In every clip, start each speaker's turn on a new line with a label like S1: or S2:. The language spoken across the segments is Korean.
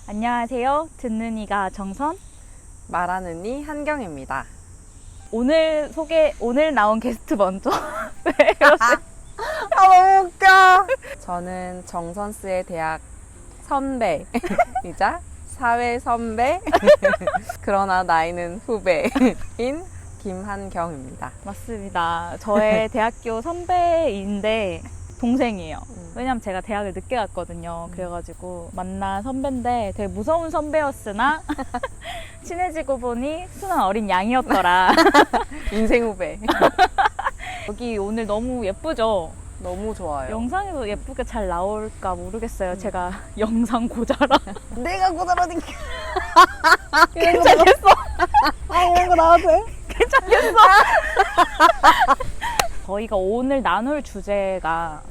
S1: 안녕하세요. 듣는 이가 정선.
S2: 말하는 이 한경입니다.
S1: 오늘 나온 게스트 먼저.
S2: 너무 웃겨. 저는 정선스의 대학 선배이자 사회 선배 그러나 나이는 후배인 김한경입니다.
S1: 맞습니다. 저의 대학교 선배인데 동생이에요. 왜냐면 제가 대학을 늦게 갔거든요. 그래가지고 만난 선배인데 되게 무서운 선배였으나 친해지고 보니 순한 어린 양이었더라.
S2: 인생 후배.
S1: 여기 오늘 너무 예쁘죠?
S2: 너무 좋아요.
S1: 영상에도 예쁘게 잘 나올까 모르겠어요. 제가 영상 고자라.
S2: 내가 고자라니까.
S1: 괜찮겠어?
S2: 이런 거 나와도 돼?
S1: 괜찮겠어? 저희가 오늘 나눌 주제가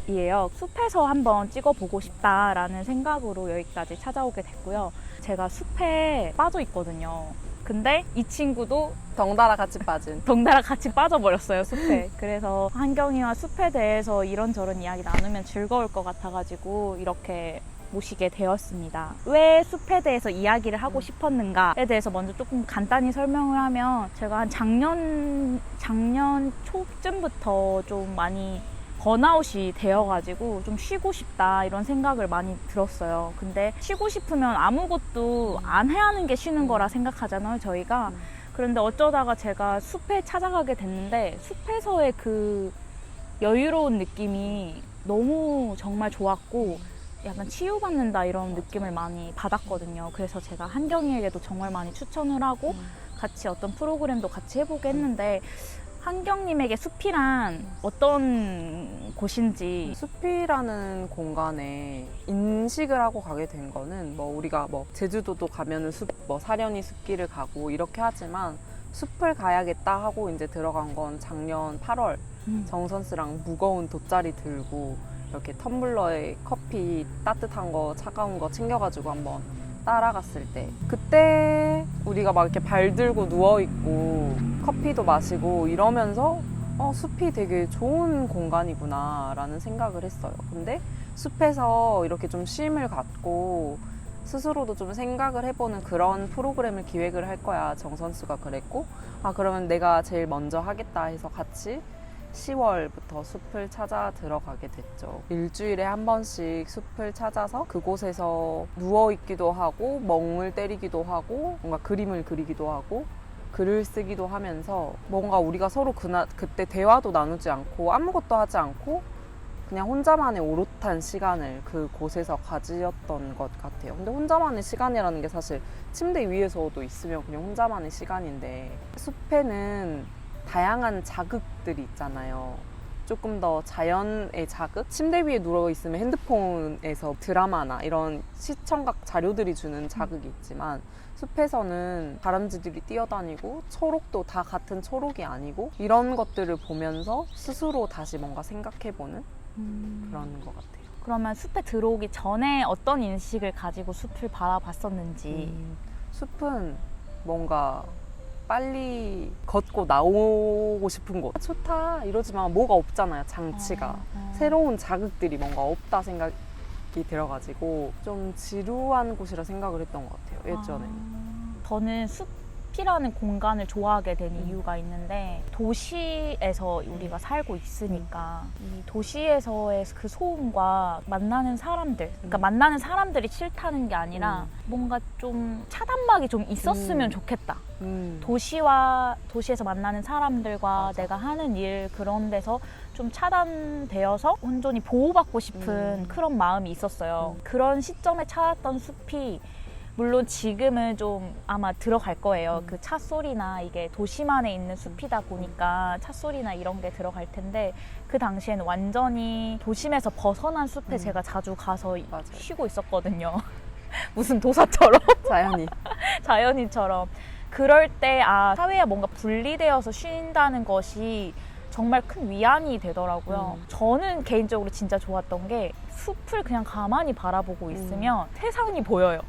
S1: 숲이에요. 숲에서 한번 찍어보고 싶다라는 생각으로 여기까지 찾아오게 됐고요. 제가 숲에 빠져 있거든요. 근데 이 친구도
S2: 덩달아 같이 빠진.
S1: 덩달아 같이 빠져버렸어요, 숲에. 그래서 한경이와 숲에 대해서 이런저런 이야기 나누면 즐거울 것 같아가지고 이렇게 모시게 되었습니다. 왜 숲에 대해서 이야기를 하고 싶었는가에 대해서 먼저 조금 간단히 설명을 하면, 제가 한 작년 초쯤부터 좀 많이 번아웃이 되어가지고 좀 쉬고 싶다 이런 생각을 많이 들었어요. 근데 쉬고 싶으면 아무것도 안 해야 하는 게 쉬는 거라 생각하잖아요, 저희가. 그런데 어쩌다가 제가 숲에 찾아가게 됐는데 숲에서의 그 여유로운 느낌이 너무 정말 좋았고 약간 치유받는다 이런 느낌을 많이 받았거든요. 그래서 제가 한경이에게도 정말 많이 추천을 하고 같이 어떤 프로그램도 같이 해보게 했는데, 한경님에게 숲이란 어떤 곳인지.
S2: 숲이라는 공간에 인식을 하고 가게 된 거는, 우리가 제주도도 가면은 사려니 숲길을 가고 이렇게 하지만, 숲을 가야겠다 하고 이제 들어간 건 작년 8월 정선스랑 무거운 돗자리 들고 이렇게 텀블러에 커피 따뜻한 거 차가운 거 챙겨가지고 한번 따라갔을 때, 그때 우리가 막 이렇게 발 들고 누워있고 커피도 마시고 이러면서 숲이 되게 좋은 공간이구나 라는 생각을 했어요. 근데 숲에서 이렇게 좀 쉼을 갖고 스스로도 좀 생각을 해보는 그런 프로그램을 기획을 할 거야, 정선수가 그랬고, 그러면 내가 제일 먼저 하겠다 해서 같이 10월부터 숲을 찾아 들어가게 됐죠. 일주일에 한 번씩 숲을 찾아서 그곳에서 누워있기도 하고 멍을 때리기도 하고 뭔가 그림을 그리기도 하고 글을 쓰기도 하면서, 뭔가 우리가 서로 그때 대화도 나누지 않고 아무것도 하지 않고 그냥 혼자만의 오롯한 시간을 그곳에서 가지었던 것 같아요. 근데 혼자만의 시간이라는 게 사실 침대 위에서도 있으면 그냥 혼자만의 시간인데, 숲에는 다양한 자극들이 있잖아요. 조금 더 자연의 자극? 침대 위에 누워있으면 핸드폰에서 드라마나 이런 시청각 자료들이 주는 자극이 있지만, 숲에서는 다람쥐들이 뛰어다니고 초록도 다 같은 초록이 아니고 이런 것들을 보면서 스스로 다시 뭔가 생각해보는 그런 것 같아요.
S1: 그러면 숲에 들어오기 전에 어떤 인식을 가지고 숲을 바라봤었는지.
S2: 숲은 뭔가 빨리 걷고 나오고 싶은 곳. 좋다 이러지만 뭐가 없잖아요, 장치가. 새로운 자극들이 뭔가 없다 생각이 들어가지고 좀 지루한 곳이라 생각을 했던 것 같아요, 예전에.
S1: 저는 숲이라는 공간을 좋아하게 된 이유가 있는데, 도시에서 우리가 살고 있으니까 이 도시에서의 그 소음과 만나는 사람들, 그러니까 만나는 사람들이 싫다는 게 아니라 뭔가 좀 차단막이 좀 있었으면 좋겠다. 도시에서 만나는 사람들과
S2: 맞아.
S1: 내가 하는 일, 그런 데서 좀 차단되어서 온전히 보호받고 싶은 그런 마음이 있었어요. 그런 시점에 찾았던 숲이, 물론 지금은 좀 아마 들어갈 거예요. 그 차 소리나, 이게 도시만에 있는 숲이다 보니까 차 소리나 이런 게 들어갈 텐데, 그 당시에는 완전히 도심에서 벗어난 숲에 제가 자주 가서
S2: 맞아요.
S1: 쉬고 있었거든요. 무슨 도사처럼. 자연인처럼. 그럴 때 사회와 뭔가 분리되어서 쉰다는 것이 정말 큰 위안이 되더라고요. 저는 개인적으로 진짜 좋았던 게, 숲을 그냥 가만히 바라보고 있으면 세상이 보여요.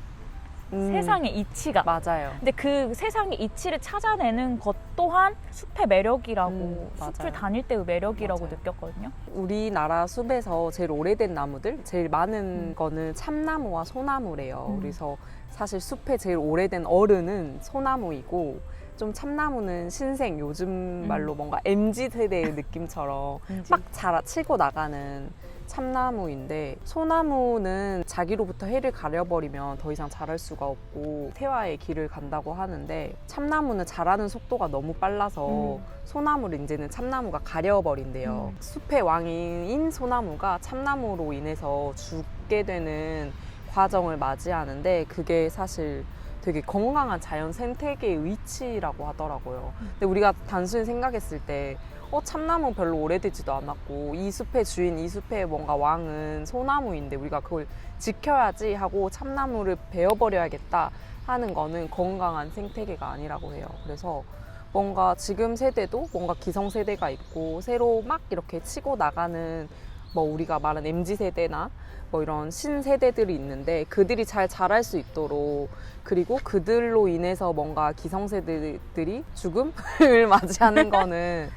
S1: 세상의 이치가.
S2: 맞아요.
S1: 근데 그 세상의 이치를 찾아내는 것 또한 숲의 매력이라고, 숲을
S2: 맞아요.
S1: 다닐 때의 매력이라고
S2: 맞아요.
S1: 느꼈거든요.
S2: 우리나라 숲에서 제일 오래된 나무들, 제일 많은 거는 참나무와 소나무래요. 그래서 사실 숲의 제일 오래된 어른은 소나무이고, 좀 참나무는 신생, 요즘 말로 뭔가 MZ세대의 느낌처럼 막 치고 나가는 참나무인데, 소나무는 자기로부터 해를 가려버리면 더 이상 자랄 수가 없고 태화의 길을 간다고 하는데, 참나무는 자라는 속도가 너무 빨라서 소나무를 이제는 참나무가 가려버린대요. 숲의 왕인 소나무가 참나무로 인해서 죽게 되는 과정을 맞이하는데, 그게 사실 되게 건강한 자연 생태계의 위치라고 하더라고요. 근데 우리가 단순히 생각했을 때 참나무 별로 오래되지도 않았고 이 숲의 주인, 이 숲의 뭔가 왕은 소나무인데 우리가 그걸 지켜야지 하고 참나무를 베어버려야겠다 하는 거는 건강한 생태계가 아니라고 해요. 그래서 뭔가 지금 세대도 뭔가 기성세대가 있고 새로 막 이렇게 치고 나가는 뭐 우리가 말한 MZ세대나 뭐 이런 신세대들이 있는데, 그들이 잘 자랄 수 있도록, 그리고 그들로 인해서 뭔가 기성세대들이 죽음을 맞이하는 거는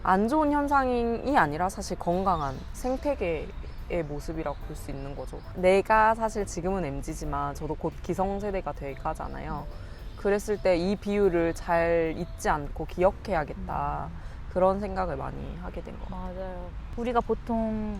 S2: 안 좋은 현상이 아니라 사실 건강한 생태계의 모습이라고 볼 수 있는 거죠. 내가 사실 지금은 MZ지만 저도 곧 기성세대가 될 거잖아요. 그랬을 때 이 비유를 잘 잊지 않고 기억해야겠다. 그런 생각을 많이 하게 된 것 같아요.
S1: 맞아요. 우리가 보통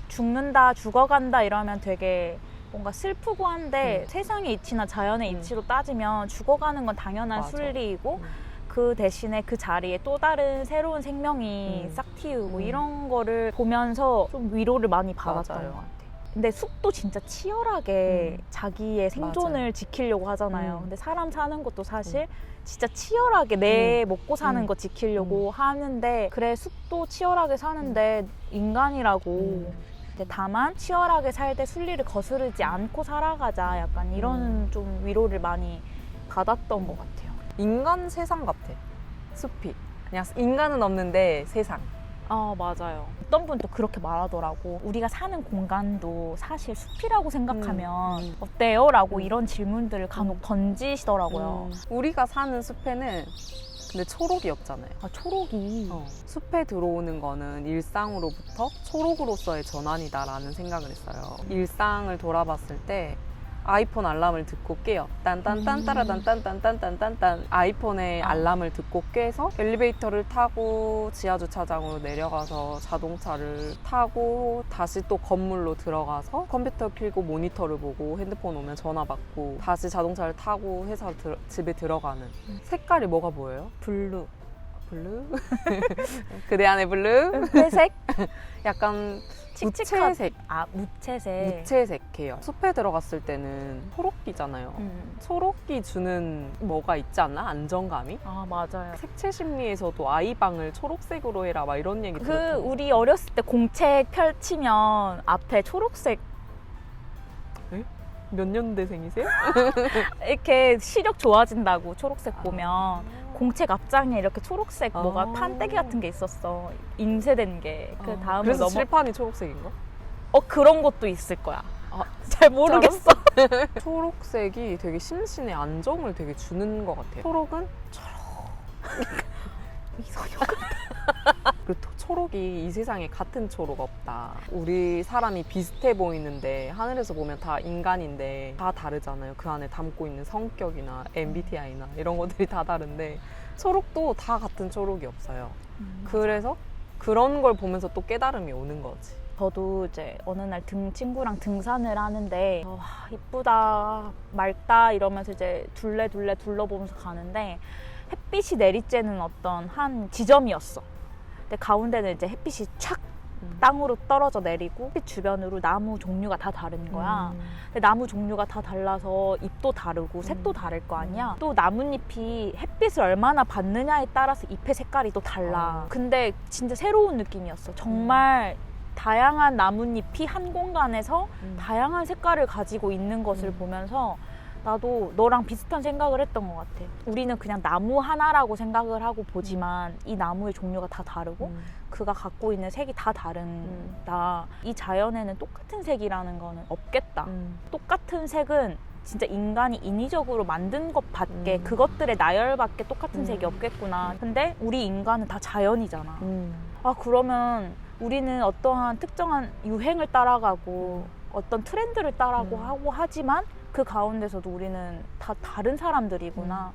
S1: 죽는다, 죽어간다 이러면 되게 뭔가 슬프고 한데 세상의 이치나 자연의 이치로 따지면 죽어가는 건 당연한
S2: 맞아.
S1: 순리이고 그 대신에 그 자리에 또 다른 새로운 생명이 싹 틔우고 이런 거를 보면서 좀 위로를 많이 받았던
S2: 맞아요.
S1: 것 같아요. 근데 숲도 진짜 치열하게 자기의 생존을
S2: 맞아요.
S1: 지키려고 하잖아요. 근데 사람 사는 것도 사실 진짜 치열하게 내 먹고 사는 거 지키려고 하는데, 그래 숲도 치열하게 사는데 인간이라고 근데 다만 치열하게 살 때 순리를 거스르지 않고 살아가자, 약간 이런 좀 위로를 많이 받았던 것 같아요.
S2: 인간 세상 같아. 숲이 그냥 인간은 없는데 세상.
S1: 맞아요. 어떤 분도 그렇게 말하더라고. 우리가 사는 공간도 사실 숲이라고 생각하면 어때요? 라고 이런 질문들을 간혹 던지시더라고요.
S2: 우리가 사는 숲에는 근데 초록이 없잖아요.
S1: 초록이.
S2: 숲에 들어오는 거는 일상으로부터 초록으로서의 전환이다라는 생각을 했어요. 일상을 돌아봤을 때 아이폰 알람을 듣고 깨요. 딴딴딴따라딴딴딴딴딴딴 아이폰의 알람을 듣고 깨서 엘리베이터를 타고 지하주차장으로 내려가서 자동차를 타고 다시 또 건물로 들어가서 컴퓨터 켜고 모니터를 보고 핸드폰 오면 전화 받고 다시 자동차를 타고 회사 집에 들어가는 색깔이 뭐가 보여요?
S1: 블루.
S2: 블루? 그대 안의 블루?
S1: 회색?
S2: 약간
S1: 칙칙한.
S2: 무채색.
S1: 무채색.
S2: 무채색해요. 숲에 들어갔을 때는 초록기잖아요. 초록기 주는 뭐가 있지 않나? 안정감이?
S1: 맞아요.
S2: 색채 심리에서도 아이방을 초록색으로 해라 막 이런 얘기 들었던 것
S1: 우리 어렸을 때 공책 펼치면 앞에 초록색
S2: 같아요. 몇 년대생이세요?
S1: 이렇게 시력 좋아진다고 초록색 보면 공책 앞장에 이렇게 초록색 뭐가 판때기 같은 게 있었어. 인쇄된 게. 그 다음으로
S2: 그래서 칠판이 초록색인가?
S1: 그런 것도 있을 거야. 잘 모르겠어.
S2: 초록색이 되게 심신의 안정을 되게 주는 것 같아요. 초록은
S1: 이소녀.
S2: 그 초록이 이 세상에 같은 초록 없다. 우리 사람이 비슷해 보이는데 하늘에서 보면 다 인간인데 다 다르잖아요. 그 안에 담고 있는 성격이나 MBTI나 이런 것들이 다 다른데 초록도 다 같은 초록이 없어요. 그래서 그런 걸 보면서 또 깨달음이 오는 거지.
S1: 저도 이제 어느 날 친구랑 등산을 하는데 이쁘다 맑다 이러면서 이제 둘레 둘러보면서 가는데 햇빛이 내리쬐는 어떤 한 지점이었어. 근데 가운데는 이제 햇빛이 촥 땅으로 떨어져 내리고 햇빛 주변으로 나무 종류가 다 다른 거야. 근데 나무 종류가 다 달라서 잎도 다르고 색도 다를 거 아니야. 또 나뭇잎이 햇빛을 얼마나 받느냐에 따라서 잎의 색깔이 또 달라. 근데 진짜 새로운 느낌이었어. 정말 다양한 나뭇잎이 한 공간에서 다양한 색깔을 가지고 있는 것을 보면서 나도 너랑 비슷한 생각을 했던 것 같아. 우리는 그냥 나무 하나라고 생각을 하고 보지만 이 나무의 종류가 다 다르고 그가 갖고 있는 색이 다 다른다. 이 자연에는 똑같은 색이라는 거는 없겠다. 똑같은 색은 진짜 인간이 인위적으로 만든 것밖에 그것들의 나열밖에 똑같은 색이 없겠구나. 근데 우리 인간은 다 자연이잖아. 아 그러면 우리는 어떠한 특정한 유행을 따라가고 어떤 트렌드를 따라가고 하지만 그 가운데서도 우리는 다 다른 사람들이구나.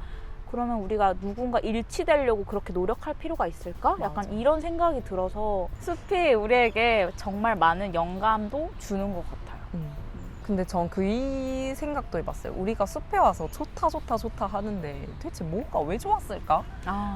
S1: 그러면 우리가 누군가 일치되려고 그렇게 노력할 필요가 있을까? 약간
S2: 맞아.
S1: 이런 생각이 들어서 숲이 우리에게 정말 많은 영감도 주는 것 같아요.
S2: 근데 전 이 생각도 해봤어요. 우리가 숲에 와서 좋다 하는데 도대체 뭐가 왜 좋았을까?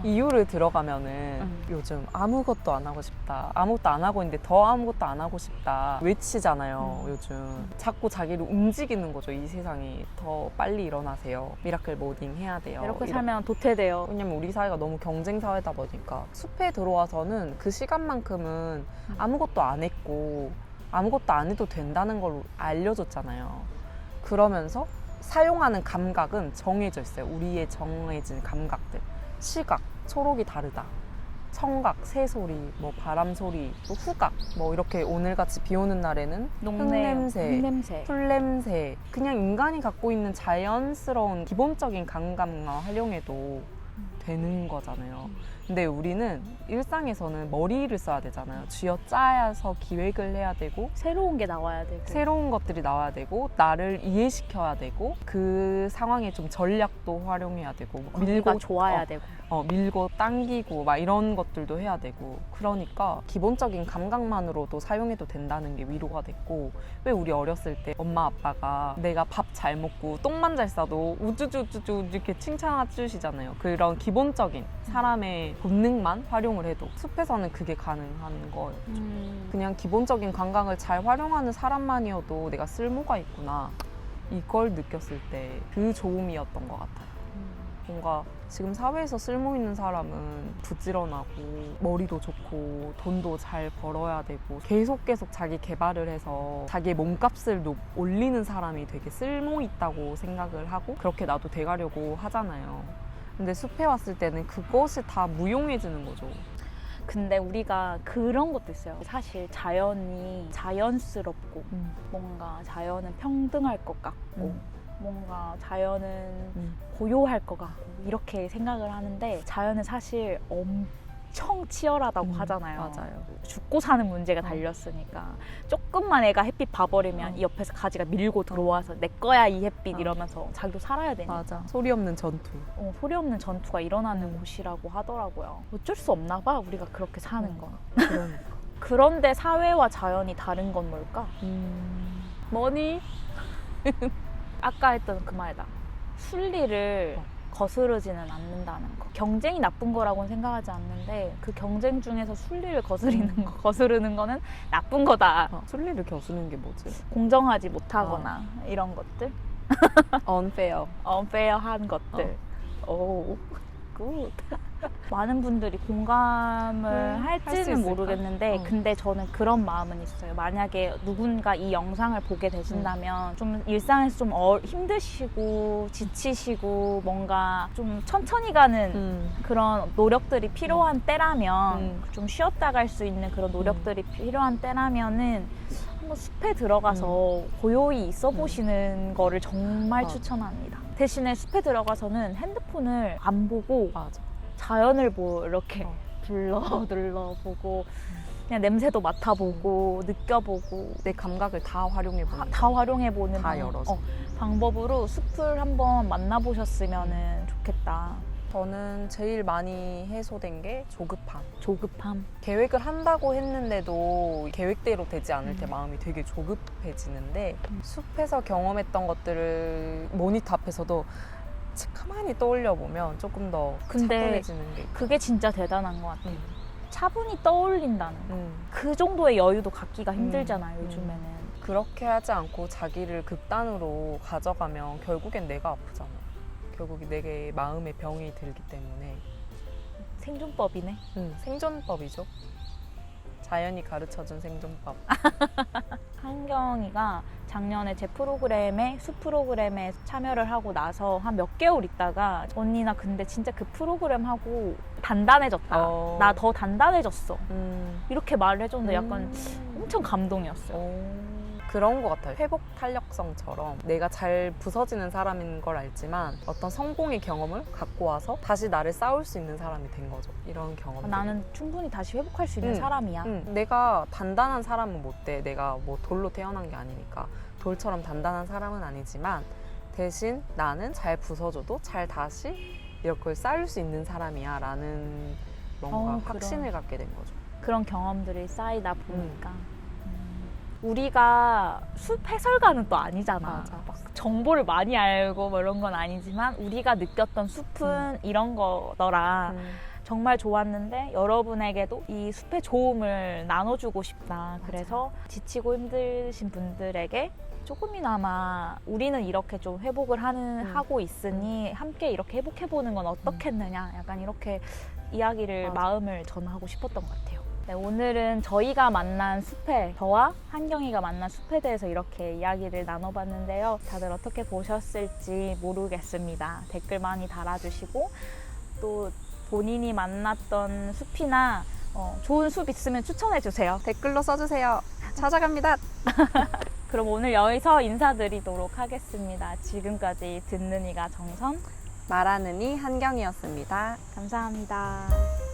S2: 이유를 들어가면은 요즘 아무것도 안 하고 싶다. 아무것도 안 하고 있는데 더 아무것도 안 하고 싶다. 외치잖아요, 요즘. 자꾸 자기를 움직이는 거죠, 이 세상이. 더 빨리 일어나세요. 미라클 모닝 해야 돼요.
S1: 이렇게 살면 도태돼요.
S2: 왜냐면 우리 사회가 너무 경쟁 사회다 보니까 숲에 들어와서는 그 시간만큼은 아무것도 안 했고 아무것도 안 해도 된다는 걸 알려줬잖아요. 그러면서 사용하는 감각은 정해져 있어요. 우리의 정해진 감각들. 시각, 초록이 다르다. 청각, 새소리, 뭐 바람소리, 또 후각, 뭐 이렇게 오늘같이 비 오는 날에는 흙냄새, 풀냄새. 그냥 인간이 갖고 있는 자연스러운 기본적인 감각만 활용해도 되는 거잖아요. 근데 우리는 일상에서는 머리를 써야 되잖아요. 쥐어짜서 기획을 해야 되고
S1: 새로운 게 나와야 되고
S2: 새로운 것들이 나와야 되고 나를 이해시켜야 되고 그 상황에 좀 전략도 활용해야 되고
S1: 밀고 좋아야 되고
S2: 밀고 당기고 막 이런 것들도 해야 되고 그러니까 기본적인 감각만으로도 사용해도 된다는 게 위로가 됐고 왜 우리 어렸을 때 엄마 아빠가 내가 밥 잘 먹고 똥만 잘 싸도 우쭈쭈쭈쭈 이렇게 칭찬해 주시잖아요. 그런 기본적인 사람의 본능만 활용을 해도 숲에서는 그게 가능한 거예요. 그냥 기본적인 감각을 잘 활용하는 사람만이어도 내가 쓸모가 있구나 이걸 느꼈을 때 그 좋음이었던 것 같아요. 뭔가 지금 사회에서 쓸모 있는 사람은 부지런하고 머리도 좋고 돈도 잘 벌어야 되고 계속 자기 개발을 해서 자기의 몸값을 올리는 사람이 되게 쓸모 있다고 생각을 하고 그렇게 나도 돼가려고 하잖아요. 근데 숲에 왔을 때는 그것이 다 무용해지는 거죠.
S1: 근데 우리가 그런 것도 있어요. 사실 자연이 자연스럽고 뭔가 자연은 평등할 것 같고 뭔가 자연은 고요할 것 같고 이렇게 생각을 하는데 자연은 사실 엄청 치열하다고 하잖아요.
S2: 맞아요.
S1: 죽고 사는 문제가 달렸으니까 조금만 애가 햇빛 봐버리면 이 옆에서 가지가 밀고 들어와서 내 거야 이 햇빛 이러면서 자기도 살아야 되니까
S2: 맞아. 소리 없는 전투.
S1: 소리 없는 전투가 일어나는 곳이라고 하더라고요. 어쩔 수 없나 봐 우리가 그렇게 사는 거.
S2: 그러니까.
S1: 그런데 사회와 자연이 다른 건 뭘까? 뭐니? 아까 했던 그 말이다. 순리를 거스르지는 않는다는 거. 경쟁이 나쁜 거라고는 생각하지 않는데 그 경쟁 중에서 순리를 거스르는 거는 나쁜 거다.
S2: 순리를 겨수는 게 뭐지?
S1: 공정하지 못하거나 이런 것들.
S2: unfair.
S1: unfair한 것들. 오, 굿. 많은 분들이 공감을
S2: 할 수
S1: 할지는
S2: 있을까?
S1: 모르겠는데 근데 저는 그런 마음은 있어요. 만약에 누군가 이 영상을 보게 되신다면 좀 일상에서 좀 힘드시고 지치시고 뭔가 좀 천천히 가는 그런 노력들이 필요한 때라면 좀 쉬었다 갈 수 있는 그런 노력들이 필요한 때라면은 한번 숲에 들어가서 고요히 있어 보시는 거를 정말 추천합니다. 대신에 숲에 들어가서는 핸드폰을 안 보고
S2: 맞아.
S1: 자연을 이렇게 둘러보고 그냥 냄새도 맡아보고 느껴보고
S2: 내 감각을 다 활용해보는
S1: 다 활용해보는
S2: 다 열어서.
S1: 방법으로 숲을 한번 만나보셨으면 좋겠다.
S2: 저는 제일 많이 해소된 게
S1: 조급함.
S2: 계획을 한다고 했는데도 계획대로 되지 않을 때 마음이 되게 조급해지는데 숲에서 경험했던 것들을 모니터 앞에서도 가만히 떠올려 보면 조금 더
S1: 근데
S2: 차분해지는 게 있고.
S1: 그게 진짜 대단한 것 같아요. 차분히 떠올린다는 거. 그 정도의 여유도 갖기가 힘들잖아요, 요즘에는.
S2: 그렇게 하지 않고 자기를 극단으로 가져가면 결국엔 내가 아프잖아. 결국 내게 마음의 병이 들기 때문에
S1: 생존법이네.
S2: 생존법이죠. 자연이 가르쳐준 생존법.
S1: 한경이가 작년에 제 프로그램에 숲 프로그램에 참여를 하고 나서 한 몇 개월 있다가 언니 나 근데 진짜 그 프로그램 하고 단단해졌다. 나 더 단단해졌어. 이렇게 말을 해줬는데 약간 엄청 감동이었어요.
S2: 그런 것 같아요. 회복 탄력성처럼 내가 잘 부서지는 사람인 걸 알지만 어떤 성공의 경험을 갖고 와서 다시 나를 쌓을 수 있는 사람이 된 거죠. 이런 경험.
S1: 나는 충분히 다시 회복할 수 있는 사람이야.
S2: 내가 단단한 사람은 못 돼. 내가 뭐 돌로 태어난 게 아니니까. 돌처럼 단단한 사람은 아니지만 대신 나는 잘 부서져도 잘 다시 이렇게 쌓을 수 있는 사람이야 라는 뭔가 확신을 갖게 된 거죠.
S1: 그런 경험들이 쌓이다 보니까 우리가 숲 해설가는 또 아니잖아.
S2: 맞아.
S1: 막 정보를 많이 알고 뭐 이런 건 아니지만 우리가 느꼈던 숲은 이런 거더라. 정말 좋았는데 여러분에게도 이 숲의 좋음을 나눠주고 싶다. 그래서 지치고 힘드신 분들에게 조금이나마 우리는 이렇게 좀 회복을 하고 있으니 함께 이렇게 회복해보는 건 어떻겠느냐. 약간 이렇게 이야기를 마음을 전하고 싶었던 것 같아요. 네, 오늘은 저희가 만난 숲에, 저와 한경이가 만난 숲에 대해서 이렇게 이야기를 나눠봤는데요. 다들 어떻게 보셨을지 모르겠습니다. 댓글 많이 달아주시고 또 본인이 만났던 숲이나 좋은 숲 있으면 추천해주세요.
S2: 댓글로 써주세요. 찾아갑니다.
S1: 그럼 오늘 여기서 인사드리도록 하겠습니다. 지금까지 듣는 이가 정선,
S2: 말하는 이 한경이었습니다.
S1: 감사합니다.